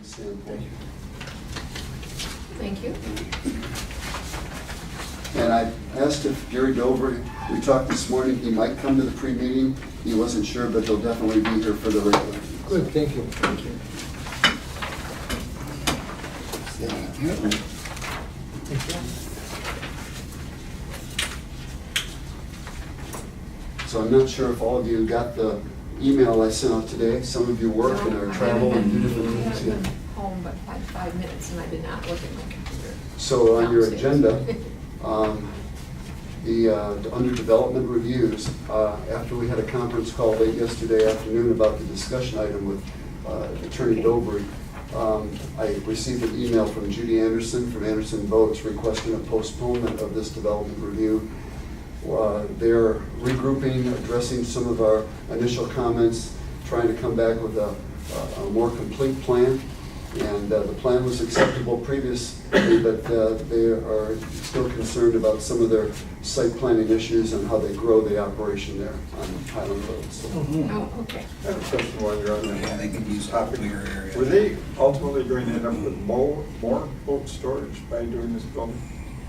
standpoint. Thank you. And I asked if Gary Dover, we talked this morning, he might come to the pre-meeting. He wasn't sure, but he'll definitely be here for the regular. Good, thank you. Thank you. So I'm not sure if all of you got the email I sent out today. Some of you work and are travel and do different things. I've Yeah. been home but had 5 minutes and I did not look at my computer. So on your Downstairs. agenda, under development reviews, after we had a conference call late yesterday afternoon about the discussion item with Attorney Dover, I received an email from Judy Anderson from Anderson Boats requesting a postponement of this development review. They're regrouping, addressing some of our initial comments, trying to come back with a more complete plan. And the plan was acceptable previously, but they are still concerned about some of their site planning issues and how they grow the operation there on Highland Road. So, Oh, okay. I have a question while you're on Yeah, that they could use a topic. bigger area. Were they ultimately going to end up with more boat storage by doing this building?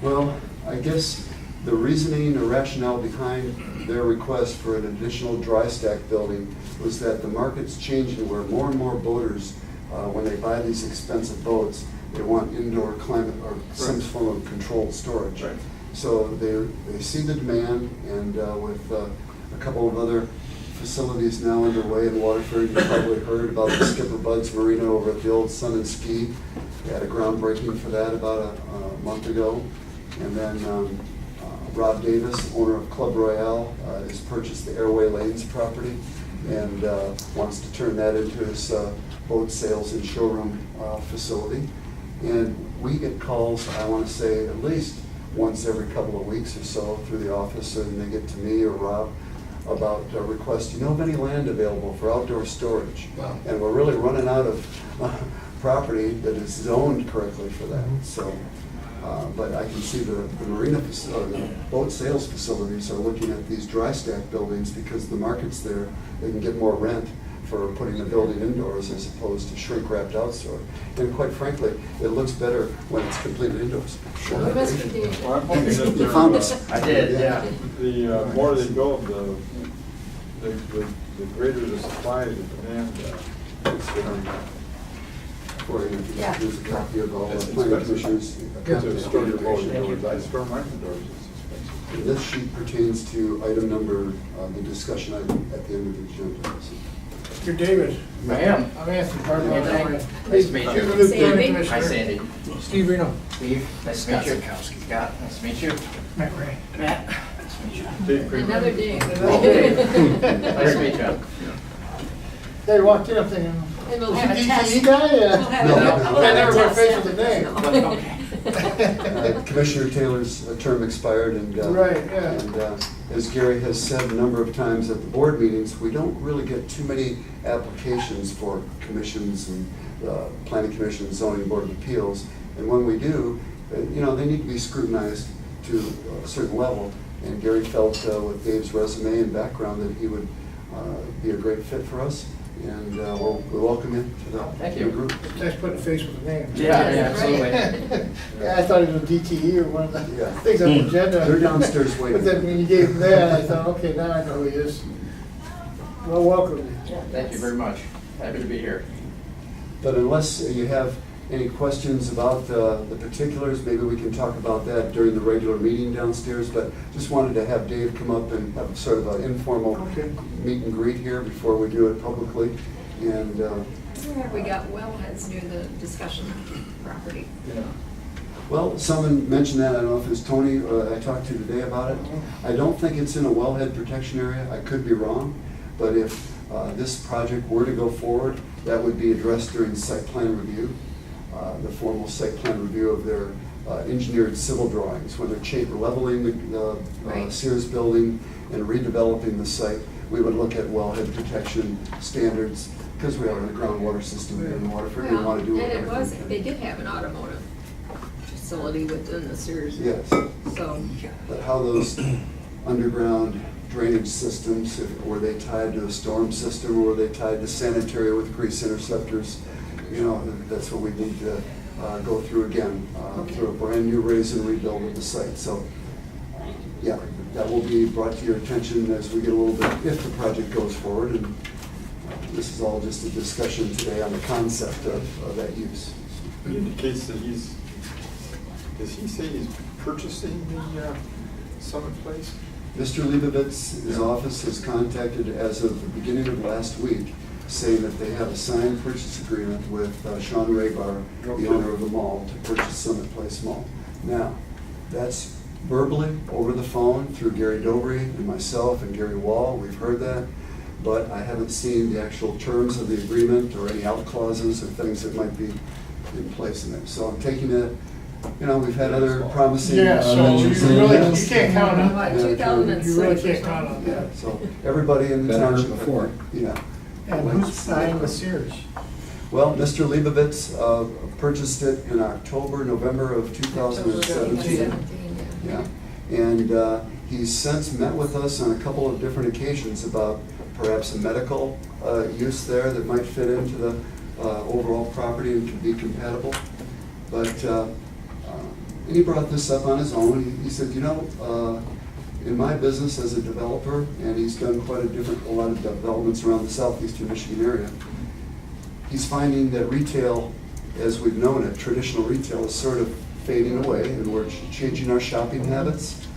well, I guess the reasoning or rationale behind their request for an additional dry stack building was that the market's changing where more and more boaters, when they buy these expensive boats, they want indoor climate or some Right. form of controlled storage. Right. So they see the demand, and with a couple of other facilities now underway in Waterford, you probably heard about the Skipper Bud's Marina over at the old Sun and Ski. We had a groundbreaking for that about a month ago. And then Rob Davis, owner of Club Royale, has purchased the Airway Lanes property and wants to turn that into his boat sales and showroom facility. And we get calls, I want to say, at least once every couple of weeks or so through the office, and they get to me or Rob about requests, do you know of any land available for outdoor storage? Wow. And we're really running out of property that is zoned correctly for that. So, but I can see the marina, or the boat sales facilities are looking at these dry stack buildings because the market's there. They can get more rent for putting the building indoors as opposed to shrink-wrapped outdoor. And quite frankly, it looks better when it's completed indoors. We must be doing Well, I'm hoping that You found they're, us. I did, yeah. the more they build, the greater the supply, the demand is going to For you, Yeah. there's a copy of all the It's planning expensive. commissioners. Get to store your boat And indoors. I store mine indoors, it's expensive. this sheet pertains to item number, the discussion item at the end of the agenda. You're David. I am. I'm Anthony Parker. Nice to meet you. You're the Sandy. building Hi, commissioner. Sandy. Steve Reno. Steve, nice to meet you. Scott, nice to meet you. Matt Ray. Matt, nice to meet you. Dave Kramer. Another day. Nice to meet you. They walked in, I'm thinking, And we'll is have a he test. DTE guy? We'll have No, a- no. we'll I have a never put a test face with the after name. this. Commissioner Taylor's term expired, and Right, yeah. and as Gary has said a number of times at the board meetings, we don't really get too many applications for commissions and planning commission, zoning board of appeals. And when we do, they need to be scrutinized to a certain level. And Gary felt with Dave's resume and background that he would be a great fit for us. And we welcome him to the Thank you. new group. It's nice putting a face with a name. Yeah, Right. absolutely. Yeah, I thought it was DTE or one of the Yeah. things on the agenda. They're downstairs waiting. But then when you gave him that, I thought, okay, now I know who he is. Well, welcome. Thank you very much. Happy to be here. But unless you have any questions about the particulars, maybe we can talk about that during the regular meeting downstairs. But just wanted to have Dave come up and have sort of an informal Okay. meet and greet here before we do it publicly. And Where have we got wellheads near the discussion property? Yeah. well, someone mentioned that. I don't know if it was Tony I talked to today about it. I don't think it's in a wellhead protection area. I could be wrong. But if this project were to go forward, that would be addressed during site plan review. The formal site plan review of their engineered civil drawings, when they're leveling the Right. Sears building and redeveloping the site. We would look at wellhead protection standards, because we are in a groundwater system here in Waterford. We want to do And it was, everything. they did have an automotive facility within the Sears. Yes, So, but how those underground drainage systems, were they tied to a storm system, or were they tied to sanitary with grease interceptors? you know, that's what we need to go through again, Okay. through a brand new raise and rebuild of the site. So, yeah, that will be brought to your attention as we get a little bit, if the project goes forward. And this is all just a discussion today on the concept of that use. He indicates that does he say he's purchasing the Summit Place? Mr. Leibovitz, his office has contacted as of the beginning of last week, saying that they have a signed purchase agreement with Sean Raybar, Okay. the owner of the mall, to purchase Summit Place Mall. Now, that's verbally over the phone through Gary Dobry and myself and Gary Wall. We've heard that, but I haven't seen the actual terms of the agreement or any out clauses or things that might be in place in it. So I'm taking it, you know, we've had other promising Yeah, so you ventures in the really, you past. can't count on Like that. Yeah, 2006 You really or can't count on something. Yeah, that. so everybody in the Been hurt township. before. Yeah. And who's signed with Sears? Well, Mr. Leibovitz purchased it in November of 2017. 2017, yeah. Yeah, and he's since met with us on a couple of different occasions about perhaps a medical use there that might fit into the overall property and could be compatible. But and he brought this up on his own. He said, you know, in my business as a developer, and he's done quite a lot of developments around the southeastern Michigan area, he's finding that retail, as we've known it, traditional retail is sort of fading away, and we're changing our shopping habits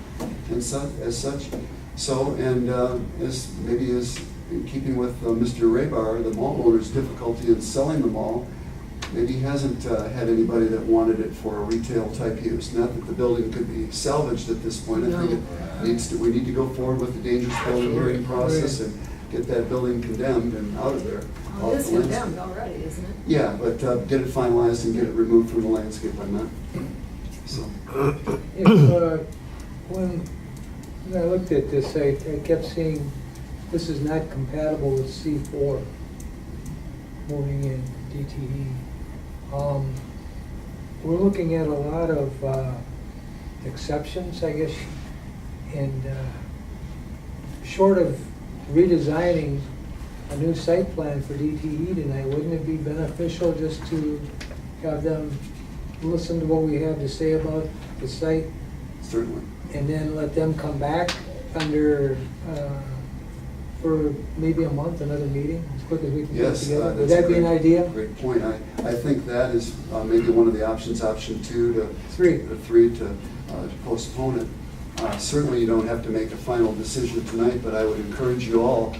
and as such. So, and as maybe as in keeping with Mr. Raybar, the mall owner's difficulty in selling the mall, maybe he hasn't had anybody that wanted it for a retail type use. Not that the building could be salvaged at this point. I think it needs to, we need to go forward with the dangerous building hearing process and get that building condemned and out of there. Well, off it's the landscape. condemned already, isn't it? Yeah, but get it finalized and get it removed from the landscape by now. So, When I looked at this, I kept seeing, this is not compatible with C4, moving in DTE. We're looking at a lot of exceptions, I guess, and short of redesigning a new site plan for DTE tonight, wouldn't it be beneficial just to have them listen to what we have to say about the site, certainly. and then let them come back under, for maybe a month, another meeting, as quick as we can get Yes. together? Would that's a that be an great- idea? Great point. I think that is maybe one of the options, option 2 to. 3. 3 to postpone it. Certainly you don't have to make a final decision tonight, but I would encourage you all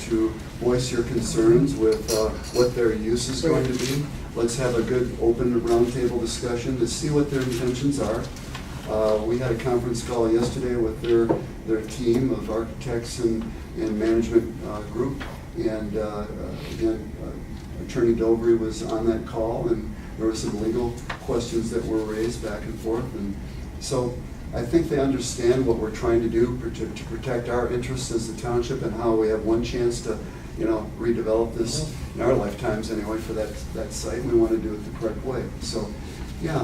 to voice your concerns with what their use is going to be. Let's have a good open roundtable discussion to see what their intentions are. We had a conference call yesterday with their team of architects and management group, and again, Attorney Dobry was on that call, and there were some legal questions that were raised back and forth, and so I think they understand what we're trying to do to protect our interests as the township, and how we have one chance to, you know, redevelop this in our lifetimes anyway for that site, and we want to do it the correct way. So, yeah,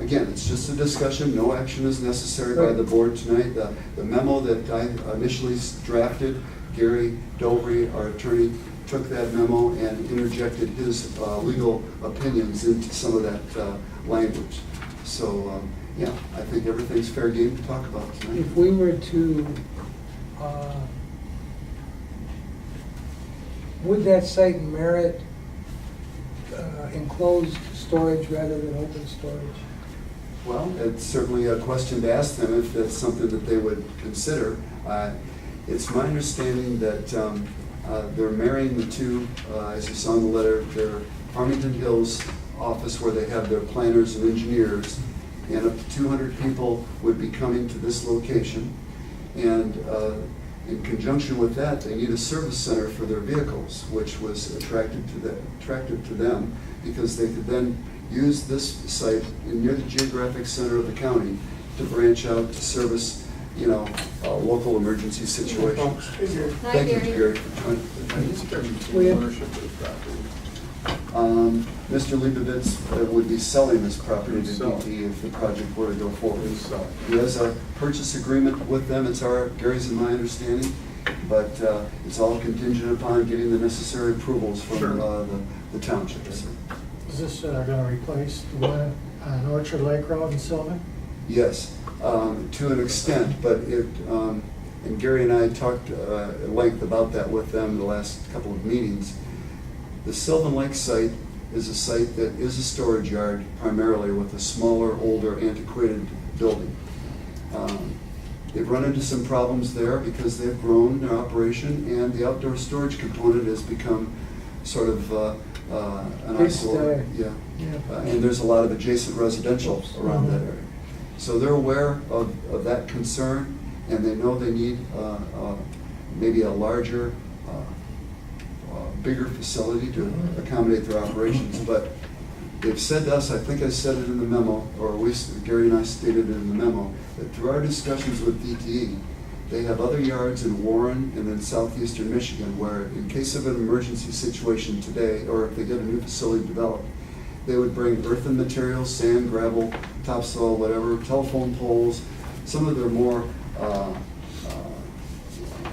again, it's just a discussion. No action is necessary by the board tonight. The memo that I initially drafted, Gary Dobry, our attorney, took that memo and interjected his legal opinions into some of that language. So, yeah, I think everything's fair game to talk about tonight. If we were to, would that site merit enclosed storage rather than open storage? Well, it's certainly a question to ask them if that's something that they would consider. It's my understanding that they're marrying the two, as you saw in the letter, their Farmington Hills office where they have their planners and engineers, and up to 200 people would be coming to this location. And in conjunction with that, they need a service center for their vehicles, which was attractive to them, because they could then use this site near the geographic center of the county to branch out to service, you know, local emergency situations. Hi, Thank you, Gary. Gary, for joining. Who's got ownership of the property? Mr. Leibovitz would be selling this property to Sell. DTE if the project were to go forward. Who's selling? He has a purchase agreement with them, it's Gary's and my understanding, but it's all contingent upon getting the necessary approvals from Sure. the the townships. Is this gonna replace the one on Orchard Lake Road in Sylvan? Yes, to an extent, but it, and Gary and I talked at length about that with them the last couple of meetings. The Sylvan Lake site is a site that is a storage yard primarily with a smaller, older, antiquated building. They've run into some problems there because they've grown their operation, and the outdoor storage component has become sort of an It's, eyesore. Yeah. yeah. And there's a lot of adjacent residential around that area. So they're aware of that concern, and they know they need maybe a larger, bigger facility to accommodate their operations. But they've said to us, I think I said it in the memo, or Gary and I stated it in the memo, that through our discussions with DTE, they have other yards in Warren and in southeastern Michigan where, in case of an emergency situation today, or if they get a new facility developed, they would bring earthen materials, sand, gravel, topsoil, whatever, telephone poles, some of their more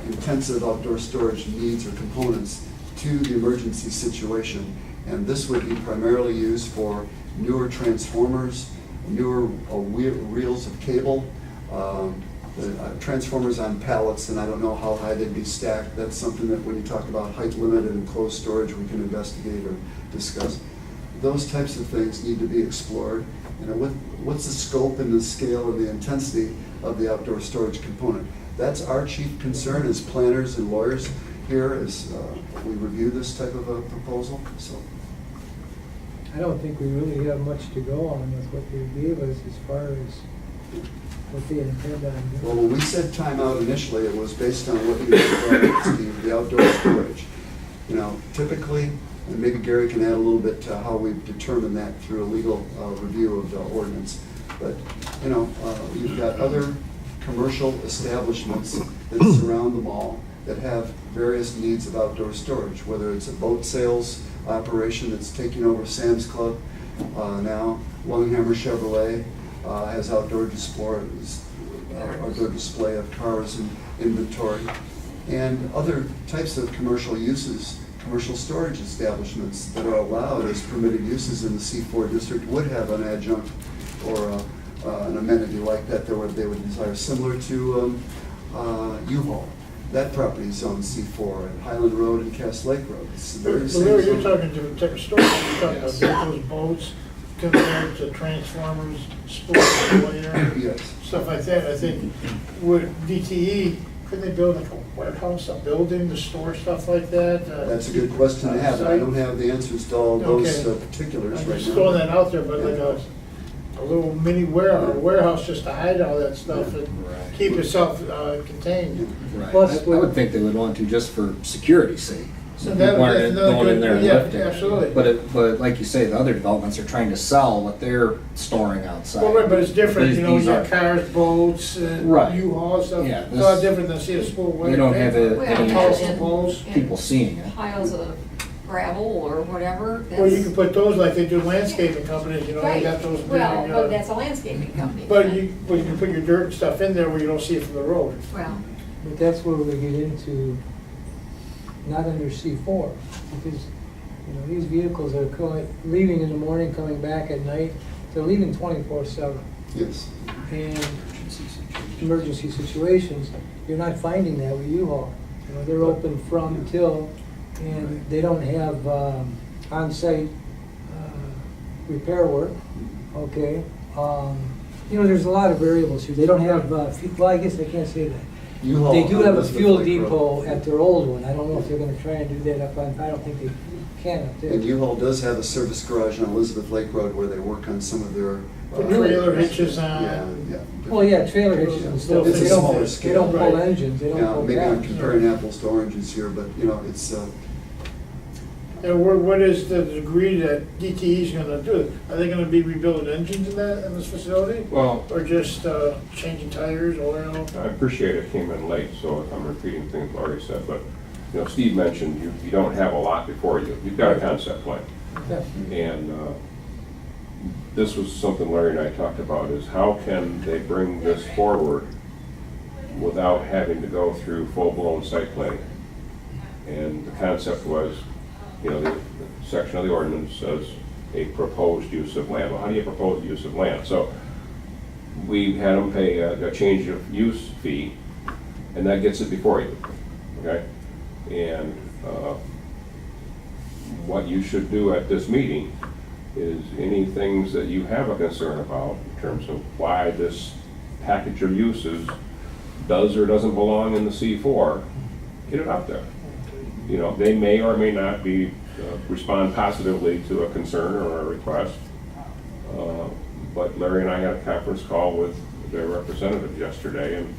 intensive outdoor storage needs or components to the emergency situation. And this would be primarily used for newer transformers, newer reels of cable, transformers on pallets, and I don't know how high they'd be stacked. That's something that when you talk about height limit and enclosed storage, we can investigate or discuss. Those types of things need to be explored. What's the scope and the scale and the intensity of the outdoor storage component? That's our chief concern as planners and lawyers here as we review this type of a proposal. So, I don't think we really have much to go on with what they gave us as far as what they intend on doing. well, when we said timeout initially, it was based on what you described, Steve, the outdoor storage. Typically, and maybe Gary can add a little bit to how we've determined that through a legal review of the ordinance. But, you've got other commercial establishments that surround the mall that have various needs of outdoor storage, whether it's a boat sales operation that's taking over Sam's Club now. Lunghammer Chevrolet has outdoor display of cars and inventory. And other types of commercial uses, commercial storage establishments that are allowed as permitted uses in the C4 district would have an adjunct or an amenity like that they would desire, similar to U-Haul. That property is zoned C4 at Highland Road and Cass Lake Road. It's the very same Larry, zone. you're talking to the type of storage, you're talking about those boats compared to transformers, sports, layer, Yes. stuff like that. I think would DTE, couldn't they build like a warehouse, a building to store stuff like that? That's a good question to have, and I don't have the answers to all those Okay. particulars I'm right just throwing now. that out there, but like a little mini warehouse just to hide all that stuff and keep yourself contained. Right. Plus, I would think they would want to just for security's sake. So That- people aren't that's another going in there and good- yeah, lifting. absolutely. But like you say, the other developments are trying to sell what they're storing outside. Well, right, but it's different, These- you know, these you aren't- got cars, boats, and Right. U-Haul stuff. Yeah, It's a lot this- different than see a school. They don't have it- Well, any- Telephone and- poles. and People seeing it. Piles of gravel or whatever. Well, you that's- can put those like they do landscaping companies, you know, they Right. got those big, Well, but that's a landscaping company. but you can put your dirt and stuff in there where you don't see it from the road. Well, But that's where we get into, not under C4, because, these vehicles are leaving in the morning, coming back at night, they're leaving 24/7. Yes. And emergency situations, you're not finding that with U-Haul. They're open from till, and they don't have on-site repair work, okay? There's a lot of variables here. They don't have, well, I guess I can't say that. U-Haul They do on have a Elizabeth fuel Lake Road. depot at their old one. I don't know if they're gonna try and do that up on, I don't think they can up there. And U-Haul does have a service garage on Elizabeth Lake Road where they work on some of their. Put trailer hitches Yeah, on. yeah. Well, yeah, trailer hitches and stuff, but It's a they smaller don't, scale, they don't pull right. engines, they don't Yeah, pull maybe I'm cabs. comparing apples to oranges here, but, it's, And what is the degree that DTE is gonna do? Are they gonna be rebuilding engines in this facility? Well, Or just changing tires, oil? I appreciate it came in late, so I'm repeating things Laurie said, but, Steve mentioned you don't have a lot before you. You've got a concept plan. Yeah. And this was something Larry and I talked about, is how can they bring this forward without having to go through full-blown site planning? And the concept was, the section of the ordinance says a proposed use of land. Well, how do you propose use of land? So we had them pay a change of use fee, and that gets it before you, okay? And what you should do at this meeting is any things that you have a concern about in terms of why this package of uses does or doesn't belong in the C4, get it out there. You know, they may or may not be, respond positively to a concern or a request. But Larry and I had a conference call with their representative yesterday, and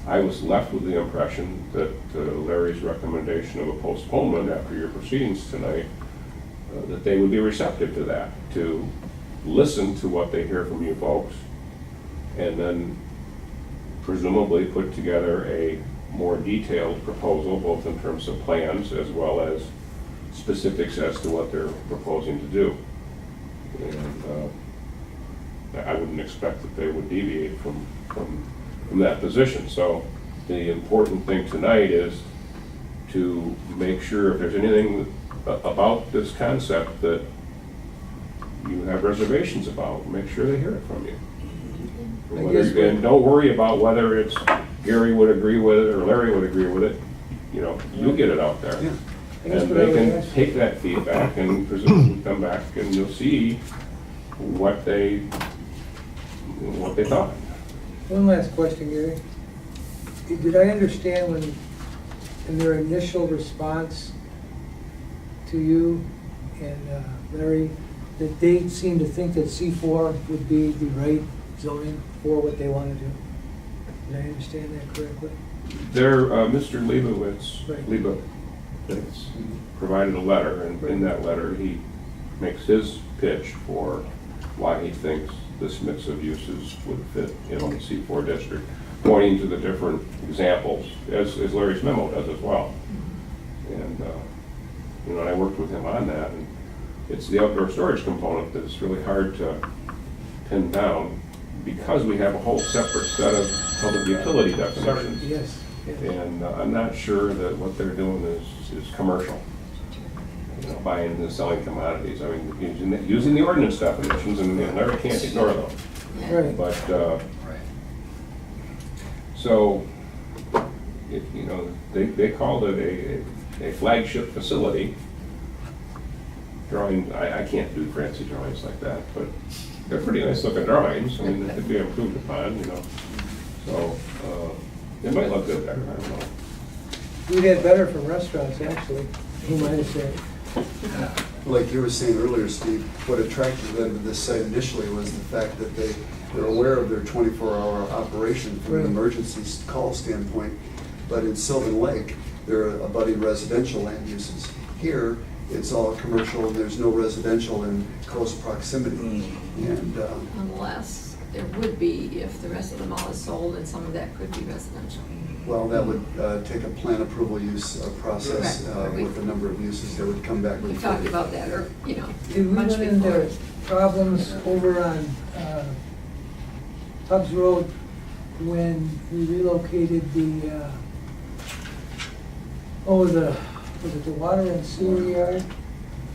I was left with the impression that Larry's recommendation of a postponement after your proceedings tonight, that they would be receptive to that, to listen to what they hear from you folks, and then presumably put together a more detailed proposal, both in terms of plans as well as specifics as to what they're proposing to do. And I wouldn't expect that they would deviate from that position. So the important thing tonight is to make sure if there's anything about this concept that you have reservations about, make sure they hear it from you. And don't worry about whether it's Gary would agree with it or Larry would agree with it. You know, you'll get it out there. Yeah. And they can take that feedback and presumably come back and you'll see what they thought. One last question, Gary. Did I understand when, in their initial response to you and Larry, that they seemed to think that C4 would be the right zoning for what they want to do? Did I understand that correctly? There, Mr. Leibowitz, Right. Leibowitz provided a letter, and in that letter, he makes his pitch for why he thinks this mix of uses would fit in the C4 district, pointing to the different examples, as Larry's memo does as well. And, you know, I worked with him on that, and it's the outdoor storage component that's really hard to pin down because we have a whole separate set of public utility definitions. Yes. And I'm not sure that what they're doing is commercial. You know, buying and selling commodities. I mean, using the ordinance definitions, and Larry can't ignore them. Right. But, so, you know, they called it a flagship facility. Drawing, I can't do fancy drawings like that, but they're pretty nice looking drawings. I mean, they could be improved upon, you know. So, it might look good there, I don't know. We had better from restaurants, actually, who might have said. Like you were saying earlier, Steve, what attracted them to this site initially was the fact that they're aware of their 24-hour operation from an Right. emergency call standpoint. But in Sylvan Lake, there are abutting residential land uses. Here, it's all commercial, and there's no residential in close proximity. And Unless there would be if the rest of the mall is sold, and some of that could be residential. well, that would take a plan approval use process Correct. with a number of uses that would come back. We before talked you. about that, or, you know, Did we much run before. into problems over on Tubbs Road when we relocated the, was it the water and sewer yard?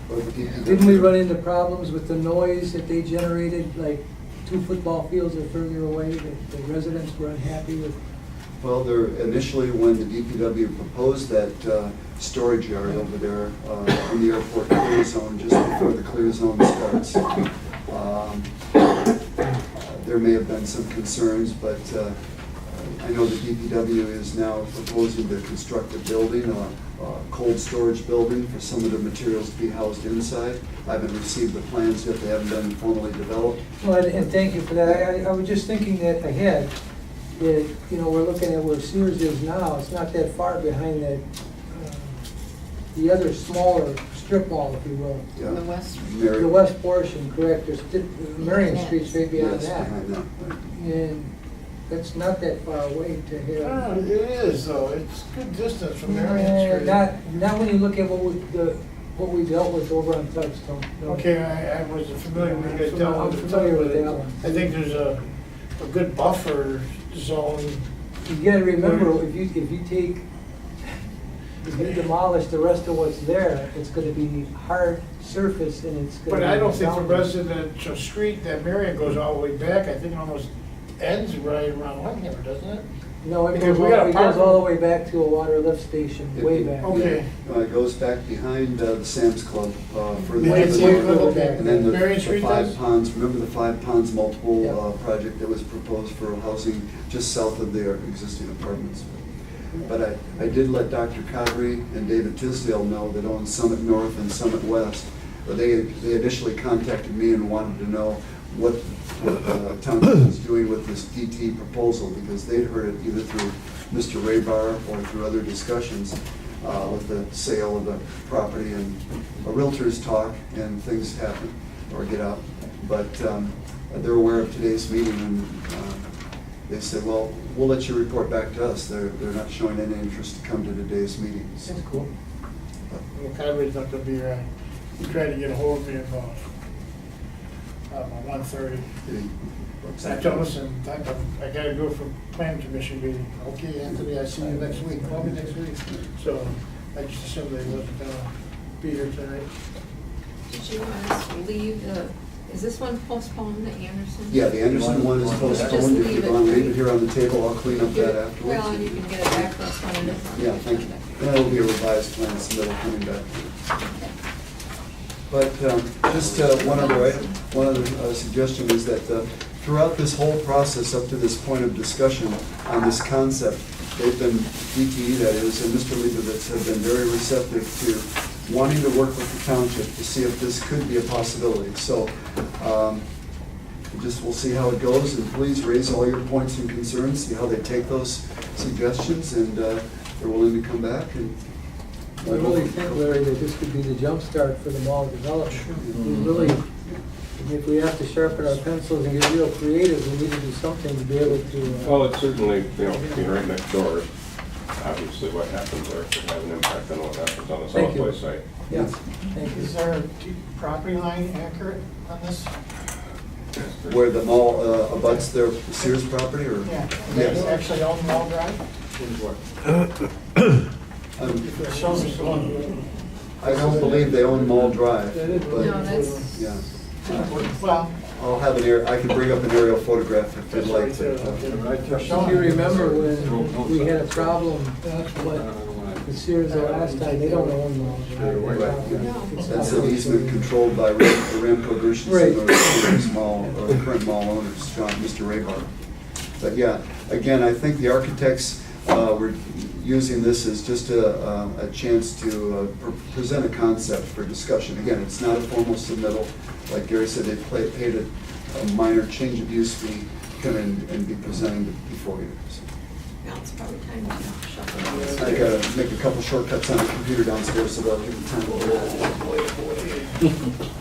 Or the DPW. Didn't we run into problems with the noise that they generated, like 2 football fields are further away, that the residents were unhappy with? Well, there, initially, when the DPW proposed that storage yard over there in the airport clear zone, just before the clear zone starts, there may have been some concerns, but I know the DPW is now proposing to construct a building, a cold storage building for some of the materials to be housed inside. I haven't received the plans yet, they haven't been formally developed. Well, and thank you for that. I was just thinking that ahead, that, you know, we're looking at where Sears is now, it's not that far behind that, the other smaller strip mall, if you will. Yeah. The west. Mary- The west portion, correct, there's Marion Street's right beyond Yes, that. behind that. And that's not that far away to have. It is, though, it's good distance from Marion Street. Not when you look at what we dealt with over on Touchstone. No. Okay, I wasn't familiar with it. I'm familiar with that one. I think there's a good buffer zone. You gotta remember, if you take, if you demolish the rest of what's there, it's gonna be hard surface and it's gonna. But I don't be think the boundary. residential street, that Marion goes all the way back, I think it almost ends right around Whitehammer, doesn't it? No, it Because goes, we got a it goes park- all the way back to a water lift station, way It- back. Okay. It goes back behind the Sam's Club, further Marion to the Street, north. okay. And then the Marion the Street Five does? Ponds, remember the Five Ponds multiple Yeah. project that was proposed for housing just south of their existing apartments? But I did let Dr. Cadre and David Tisdale know that own Summit North and Summit West. But they initially contacted me and wanted to know what township was doing with this DT proposal, because they'd heard it either through Mr. Raybar or through other discussions with the sale of the property, and a realtors talk and things happen or get out. But they're aware of today's meeting, and they said, well, we'll let you report back to us. They're not showing any interest to come to today's meeting. So, That's cool. Well, Conway's not gonna be here. He tried to get a hold of me about 1:30. I told him, I gotta go for plan commission meeting. Okay, Anthony, I see you next week, call me next week. So I just assumed they wasn't gonna be here tonight. Did you want us to leave the, is this one postponed, the Anderson? yeah, the Anderson one is Just postponed. If leave you it. want to leave it here on the table, I'll clean up that afterwards. Well, and you can get it back to us when it is on the Yeah, thank you. agenda. And that'll be a revised plan submittal coming back. But just one other suggestion is that throughout this whole process up to this point of discussion on this concept, they've been, DTE that is, and Mr. Leibovitz have been very receptive to wanting to work with the township to see if this could be a possibility. So we'll see how it goes, and please raise all your points and concerns, see how they take those suggestions, and they're willing to come back and. I really think, Larry, that this could be the jumpstart for the mall development. We really, if we have to sharpen our pencils and get real creative, we need to do something to be able to. Well, it's certainly, being right next door, obviously what happens there could have an impact on what happens on the Thank South you. Place site. Yeah, thank you. Is there a property line accurate on this? Where the mall abuts their Sears property, or? Yes. actually on Mall Drive? It shows it's on. I don't believe they own Mall Drive, No, but, that's, yeah. Well, I'll have I can bring up an aerial photograph if you'd like to. If you remember when we had a problem with Sears the last time, they don't own Mall Drive. Right, yeah. No. That's an easement controlled by the Ramco Gershenson, or the Sears mall, or the current mall owners, Mr. Raybar. But yeah, again, I think the architects were using this as just a chance to present a concept for discussion. Again, it's not a formal submittal. Like Gary said, they paid a minor change of use fee to come in and be presenting before you. So well, it's probably time to shuffle this. I gotta make a couple shortcuts on the computer downstairs so that I'll give you time to do it.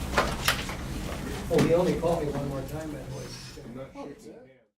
Oh, he only called me one more time, that was.